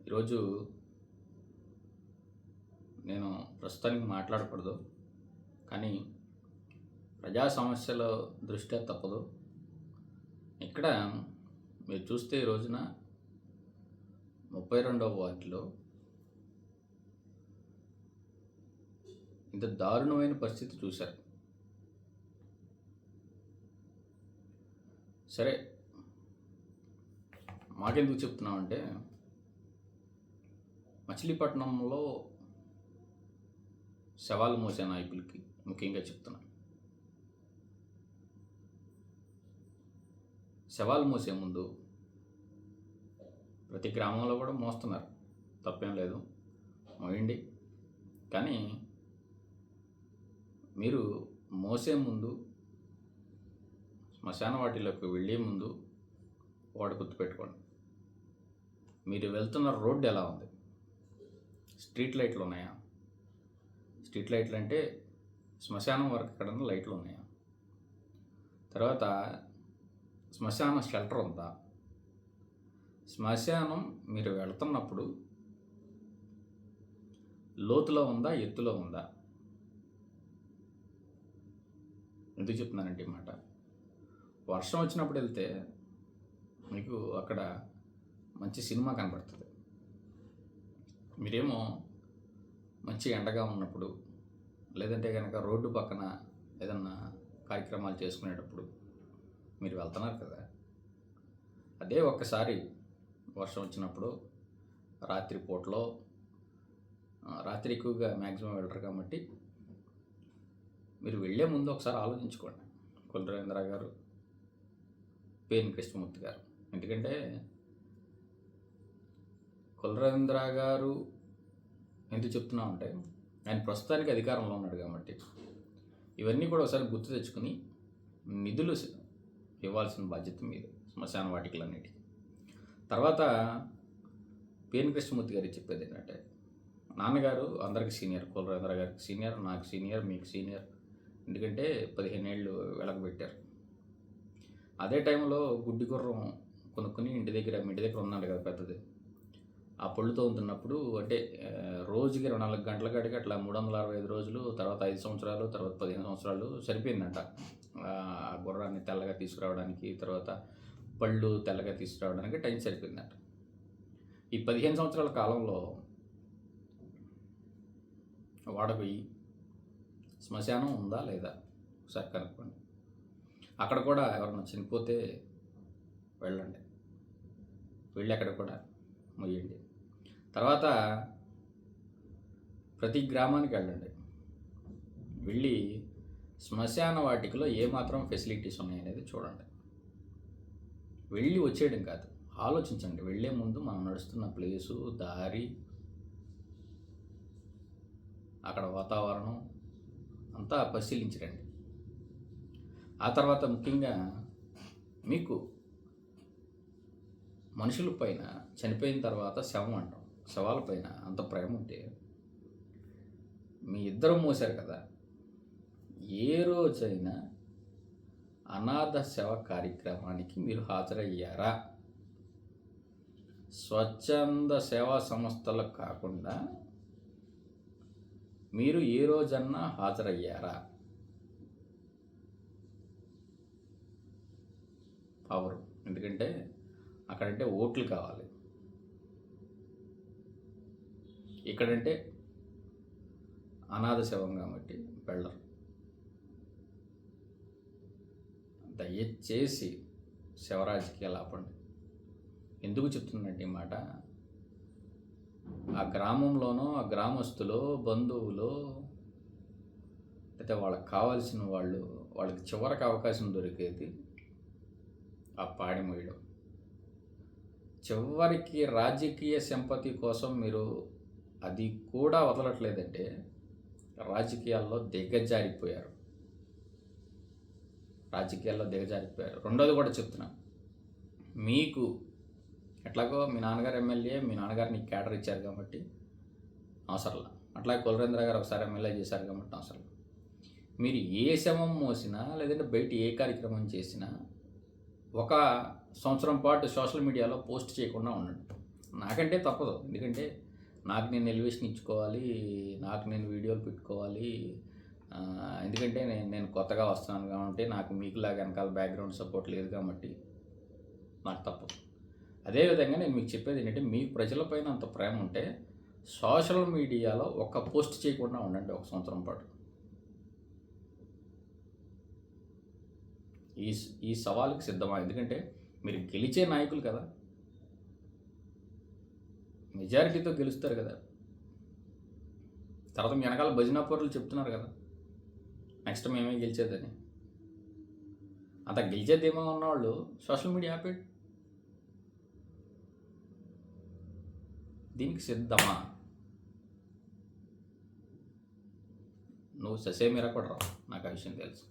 ఈరోజు నేను ప్రస్తుతానికి మాట్లాడకూడదు, కానీ ప్రజా సమస్యల దృష్ట్యా తప్పదు. ఇక్కడ మీరు చూస్తే ఈ రోజున 32వ వార్డులో ఇంత దారుణమైన పరిస్థితి చూశారు. సరే, మాకెందుకు చెప్తున్నామంటే మచిలీపట్నంలో శవాలు మోసే నాయకులకి ముఖ్యంగా చెప్తున్నా. శవాలు మోసే ముందు ప్రతి గ్రామంలో కూడా మోస్తున్నారు, తప్పేం లేదు, మోయండి. కానీ మీరు మోసే ముందు, శ్మశాన వాటిలోకి వెళ్ళే ముందు వాడు గుర్తుపెట్టుకోండి, మీరు వెళ్తున్న రోడ్డు ఎలా ఉంది, స్ట్రీట్ లైట్లు ఉన్నాయా? స్ట్రీట్ లైట్లు అంటే శ్మశానం వరకు ఎక్కడన్నా లైట్లు ఉన్నాయా? తర్వాత శ్మశాన షెల్టర్ ఉందా? శ్మశానం మీరు వెళ్తున్నప్పుడు లోతులో ఉందా, ఎత్తులో ఉందా? ఎందుకు చెప్తున్నానంటే ఈ మాట, వర్షం వచ్చినప్పుడు వెళ్తే మీకు అక్కడ మంచి సినిమా కనబడుతుంది. మీరేమో మంచి ఎండగా ఉన్నప్పుడు, లేదంటే కనుక రోడ్డు పక్కన ఏదన్నా కార్యక్రమాలు చేసుకునేటప్పుడు మీరు వెళ్తున్నారు కదా, అదే ఒక్కసారి వర్షం వచ్చినప్పుడు రాత్రి పూటలో, రాత్రి ఎక్కువగా మ్యాక్సిమం వెళ్ళరు కాబట్టి మీరు వెళ్ళే ముందు ఒకసారి ఆలోచించుకోండి. కొల్లు గారు, పేర్ని కృష్ణమూర్తి గారు. ఎందుకంటే కొల్లు గారు ఎందుకు చెప్తున్నామంటే ఆయన ప్రస్తుతానికి అధికారంలో ఉన్నాడు కాబట్టి ఇవన్నీ కూడా ఒకసారి గుర్తు తెచ్చుకుని నిధులు ఇవ్వాల్సిన బాధ్యత మీది శ్మశాన వాటికలన్నిటికీ. తర్వాత పేర్ని కృష్ణమూర్తి గారికి చెప్పేది ఏంటంటే, నాన్నగారు అందరికి సీనియర్, కొల్లు గారికి సీనియర్, నాకు సీనియర్, మీకు సీనియర్. ఎందుకంటే 15 ఏళ్ళు వెలగబెట్టారు. అదే టైంలో గుడ్డి గుర్రం కొనుక్కొని ఇంటి దగ్గర ఉన్నాడు కదా పెద్దది, ఆ పళ్ళు తోముతున్నప్పుడు, అంటే రోజుకి 24 గంటల కాడికి అట్లా 365 రోజులు, తర్వాత 5 సంవత్సరాలు, తర్వాత 15 సంవత్సరాలు సరిపోయిందంట ఆ గుర్రాన్ని తెల్లగా తీసుకురావడానికి, తర్వాత పళ్ళు తెల్లగా తీసుకురావడానికి టైం సరిపోయిందంట. ఈ 15 సంవత్సరాల కాలంలో వాడకు శ్మశానం ఉందా లేదా ఒకసారి కనుక్కోండి. అక్కడ కూడా ఎవరన్నా చనిపోతే వెళ్ళండి, వెళ్ళి అక్కడ కూడా మొయ్యండి. తర్వాత ప్రతి గ్రామానికి వెళ్ళండి, వెళ్ళి శ్మశాన వాటికలో ఏమాత్రం ఫెసిలిటీస్ ఉన్నాయనేది చూడండి. వెళ్ళి వచ్చేయడం కాదు, ఆలోచించండి. వెళ్ళే ముందు మనం నడుస్తున్న ప్లేసు, దారి, అక్కడ వాతావరణం అంతా పరిశీలించరండి. ఆ తర్వాత ముఖ్యంగా మీకు మనుషుల పైన చనిపోయిన తర్వాత శవం అంటాం, శవాల పైన అంత ప్రేమ ఉంటే, మీ ఇద్దరు మోసారు కదా, ఏ రోజైనా అనాథ శవ కార్యక్రమానికి మీరు హాజరయ్యారా? స్వచ్ఛంద సేవా సంస్థలకు కాకుండా మీరు ఏ రోజన్నా హాజరయ్యారా? పవరు, ఎందుకంటే అక్కడంటే ఓట్లు కావాలి, ఇక్కడంటే అనాథ శవం కాబట్టి వెళ్ళరు. దయచేసి శవరాజకీయాలు ఆపండి. ఎందుకు చెప్తుందంటే ఈ మాట, ఆ గ్రామంలోనో, ఆ గ్రామస్తులో, బంధువులో, అయితే వాళ్ళకి కావాల్సిన వాళ్ళకి చివరికి అవకాశం దొరికేది ఆ పాడి మోయడం. చివరికి రాజకీయ సింపతి కోసం మీరు అది కూడా వదలట్లేదంటే రాజకీయాల్లో దిగజారిపోయారు. రెండోది కూడా చెప్తున్నా, మీకు ఎట్లాగో మీ నాన్నగారు ఎమ్మెల్యే, మీ నాన్నగారు నీకు క్యాడర్ ఇచ్చారు కాబట్టి అవసరంలా, అట్లాగే కొల్లు గారు ఒకసారి ఎమ్మెల్యే చేశారు కాబట్టి అవసరంలా. మీరు ఏ శవం మోసినా, లేదంటే బయట ఏ కార్యక్రమం చేసినా 1 సంవత్సరం పాటు సోషల్ మీడియాలో పోస్ట్ చేయకుండా ఉండండి. నాకంటే తప్పదు. ఎందుకంటే నాకు నేను ఎలివేషన్ ఇచ్చుకోవాలి, నాకు నేను వీడియోలు పెట్టుకోవాలి. ఎందుకంటే నేను కొత్తగా వస్తున్నాను కాబట్టి నాకు మీకులాగా వెనకాల బ్యాక్గ్రౌండ్ సపోర్ట్ లేదు కాబట్టి నాకు తప్పదు. అదేవిధంగా నేను మీకు చెప్పేది ఏంటంటే, మీకు ప్రజలపైన అంత ప్రేమ ఉంటే సోషల్ మీడియాలో ఒక్క పోస్ట్ చేయకుండా ఉండండి ఒక సంవత్సరం పాటు. ఈ సవాలుకి సిద్ధమా? ఎందుకంటే మీరు గెలిచే నాయకులు కదా, మెజారిటీతో గెలుస్తారు కదా. తర్వాత మీ వెనకాల భజనా పరులు చెప్తున్నారు కదా నెక్స్ట్ మేమే గెలిచేదని. అంత గెలిచేదేమో ఉన్నవాళ్ళు సోషల్ మీడియా ఆపేడు. దీనికి సిద్ధమా? నువ్వు ససేమిరా కూడా రావు, నాకు ఆ విషయం తెలుసు.